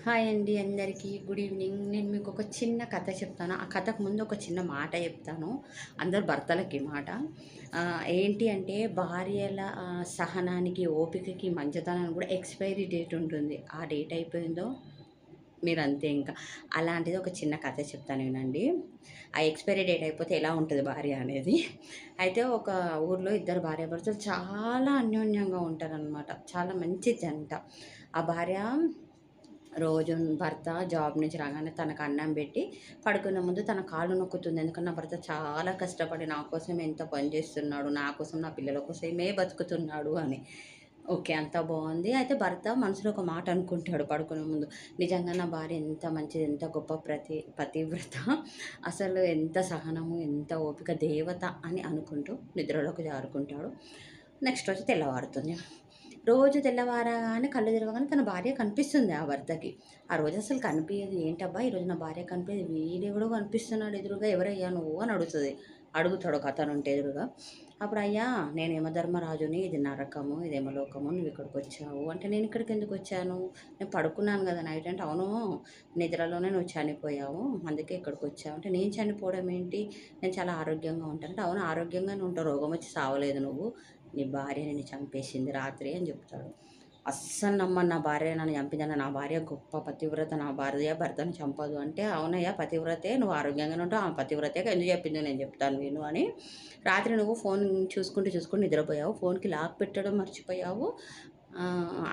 Hi అండి అందరికీ good evening. నేను మీకు ఒక చిన్న కథ చెప్తాను. ఆ కథకు ముందు ఒక చిన్న మాట చెప్తాను. అందరు భర్తలకి మాట. ఏంటి అంటే భార్యల సహనానికి, ఓపికకి, మంచితనానికి కూడా ఎక్స్‌పైరీ డేట్ ఉంటుంది. ఆ డేట్ అయిపోయిందో మీరంతే ఇంకా. అలాంటిది ఒక చిన్న కథ చెప్తాను వినండి. ఆ ఎక్స్‌పైరీ డేట్ అయిపోతే ఎలా ఉంటది భార్య అనేది. అయితే ఒక ఊర్లో ఇద్దరు భార్యాభర్తలు చాలా అన్యోన్యంగా ఉంటారనమాట. చాలా మంచి జంట. ఆ భార్య రోజు భర్త జాబ్ నుంచి రాగానే తనకు అన్నం పెట్టి, పడుకునే ముందు తన కాళ్ళు నొక్కుతుంది. ఎందుకంటే, నా భర్త చాలా కష్టపడి నా కోసం ఎంత పని చేస్తున్నాడు, నా కోసం, నా పిల్లల కోసమే బతుకుతున్నాడు అని. ఓకే. అంతా బావుంది. అయితే భర్త మనసులో ఒక మాట అనుకుంటాడు పడుకునే ముందు. నిజంగా నా భార్య ఎంత మంచిది, ఎంత గొప్ప పతివ్రత, అసలు ఎంత సహనము, ఎంత ఓపిక, దేవత అని అనుకుంటూ నిద్రలోకి జారుకుంటాడు. నెక్స్ట్ రోజు తెల్లవారుతుంది. రోజు తెల్లవారగానే కళ్ళు తెరవగానే తన భార్య కనిపిస్తుంది ఆ భర్తకి. ఆ రోజు అసలు కనిపియదు. ఏంటబ్బా! ఈరోజు నా భార్య కనిపియదు. వీడెవడో కనిపిస్తున్నాడు ఎదురుగా. ఎవరయ్యా నువ్వు అని అడుగుతది. అడుగుతాడు ఒకతనుంటే ఎదురుగా. అప్పుడు అయ్యా నేను యమధర్మరాజుని. ఇది నరకము, ఇది యమలోకము. నువ్వు ఇక్కడికొచ్చావు అంటే, నేను ఇక్కడికెందుకొచ్చాను? నేను పడుకున్నాను గదా నైట్ అంటే, అవును నిద్రలోనే నువ్వు చనిపోయావు. అందుకే ఇక్కడికొచ్చావు అంటే, నేను చనిపోవడం ఏంటి? నేను చాలా ఆరోగ్యంగా ఉంటాను అంటే, అవును ఆరోగ్యంగానే ఉంటావు. రోగం వచ్చి సావలేదు నువ్వు. నీ భార్య నిన్ను చంపేసింది రాత్రి అని చెప్తాడు. అస్సలు నమ్మను నా భార్య నన్ను చంపిందని. నా భార్య గొప్ప పతివ్రత. నా భార్య భర్తను చంపదు అంటే, అవునయ్యా పతివ్రతే. నువ్వు ఆరోగ్యంగానే ఉంటావు. ఆమె పతివ్రతే ఎందుకు చెప్పిందో నేను చెప్తాను విను అని. రాత్రి నువ్వు ఫోన్ చూసుకుంటూ నిద్రపోయావు. ఫోన్‌కి లాక్ పెట్టడం మర్చిపోయావు.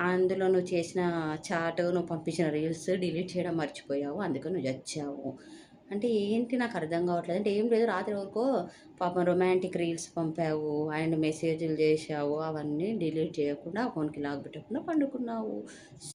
అందులో నువ్వు చేసిన చాట్, నువ్వు పంపించిన రీల్స్ డిలీట్ చేయడం మర్చిపోయావు. అందుకే నువ్వు చచ్చావు. అంటే ఏంటి నాకు అర్థం కావట్లేదు. అంటే ఏం లేదు, రాత్రి వరకో పాపం రొమాంటిక్ రీల్స్ పంపావు అండ్ మెసేజ్‌లు చేశావు. అవన్నీ డిలీట్ చేయకుండా, ఫోన్‌కి లాక్ పెట్టకుండా పండుకున్నావు.